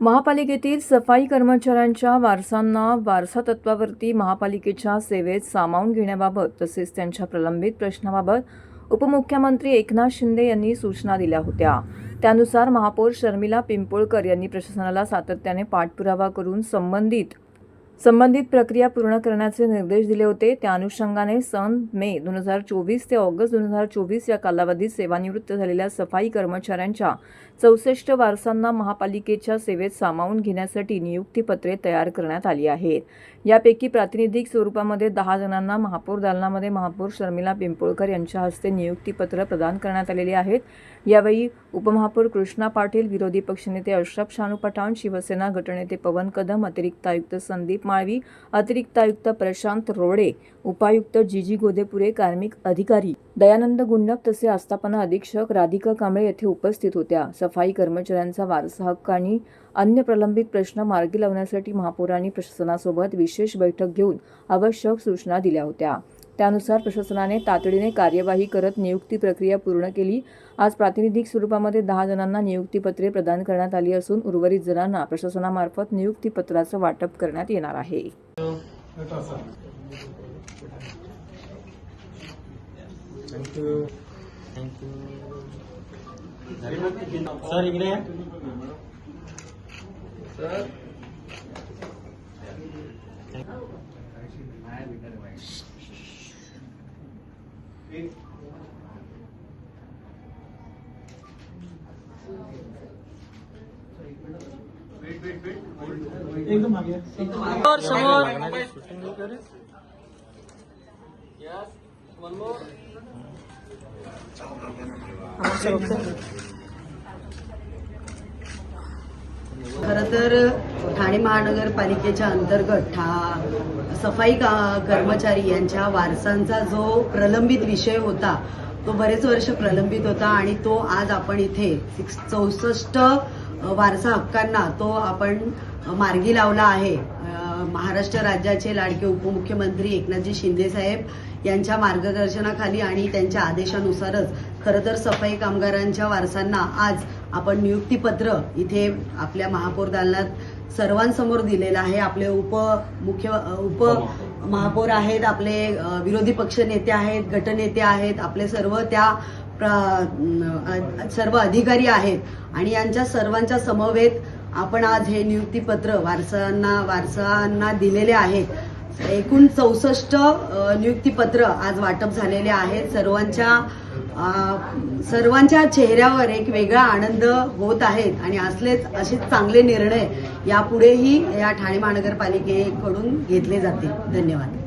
महापालिकेतील सफाई कर्मचाऱ्यांच्या वारसांना वारसा तत्वावरती महापालिकेच्या सेवेत सामावून घेण्याबाबत तसेच त्यांच्या प्रलंबित प्रश्नाबाबत उपमुख्यमंत्री एकनाथ शिंदे यांनी सूचना दिल्या होत्या। त्यानुसार महापौर शर्मिला पिंपोळकर यांनी प्रशासनाला सातत्याने पाठपुरावा करून संबंधित प्रक्रिया पूर्ण करण्याचे निर्देश दिले होते। त्या अनुषंगाने सन मे 2024 ते ऑगस्ट 2024 या कालावधीत सेवानिवृत्त झालेल्या सफाई कर्मचाऱ्यांच्या 64 वारसांना महापालिकेच्या सेवेत सामावून घेण्यासाठी नियुक्तीपत्रे तयार करण्यात आली आहेत। यापैकी प्रातिनिधिक स्वरूपामध्ये 10 जणांना महापौर दालनामध्ये महापौर शर्मिला पिंपोळकर यांच्या हस्ते नियुक्तीपत्र प्रदान करण्यात आलेले आहेत। यावेळी उपमहापौर कृष्णा पाटील, विरोधी पक्षनेते अशरफ शानू पठाण, शिवसेना गटनेते पवन कदम, अतिरिक्त आयुक्त संदीप माळवी, अतिरिक्त आयुक्त प्रशांत रोडे, उपायुक्त जीजी गोदेपुरे, कार्मिक अधिकारी दयानंद गुंडक तसे आस्थापना अधीक्षक राधिका कांबळे येथे उपस्थित होत्या। सफाई कर्मचाऱ्यांचा वारसा हक्क आणि अन्य प्रलंबित प्रश्न मार्गी लावण्यासाठी महापौरांनी प्रशासनासोबत विशेष बैठक घेऊन आवश्यक सूचना दिल्या होत्या। त्यानुसार प्रशासनाने तातडीने कार्यवाही करत नियुक्ती प्रक्रिया पूर्ण केली। आज प्रातिनिधिक स्वरूपामध्ये 10 जणांना नियुक्तीपत्रे प्रदान करण्यात आली असून उर्वरित जणांना प्रशासनामार्फत नियुक्तीपत्राचं वाटप करण्यात येणार आहे। सर इकडे एकदम आगे समोर खरं तर ठाणे महानगरपालिकेच्या अंतर्गत सफाई कर्मचारी यांच्या वारसांचा जो प्रलंबित विषय होता तो बरेच वर्ष प्रलंबित होता आणि तो आज आपण इथे 64 वारसा हक्कांना तो आपण मार्गी लावला आहे। महाराष्ट्र राज्याचे लाडके उपमुख्यमंत्री एकनाथजी शिंदे साहेब यांच्या मार्गदर्शनाखाली आणि त्यांच्या आदेशानुसारच खरं तर सफाई कामगारांच्या वारसांना आज आपण नियुक्तीपत्र इथे आपल्या महापौर दालनात सर्वांसमोर दिलेलं आहे। आपले उप महापौर आहेत, आपले विरोधी पक्ष नेते आहेत, गटनेते आहेत, आपले सर्व सर्व अधिकारी आहेत आणि यांच्या सर्वांच्या समवेत आपण आज हे नियुक्तीपत्र वारसांना दिलेले आहेत। एकूण 64 नियुक्तीपत्र आज वाटप झालेले आहेत। सर्वांच्या चेहऱ्यावर एक वेगळा आनंद होत आहे आणि असे चांगले निर्णय यापुढेही या ठाणे महानगरपालिकेकडून घेतले जातील। धन्यवाद।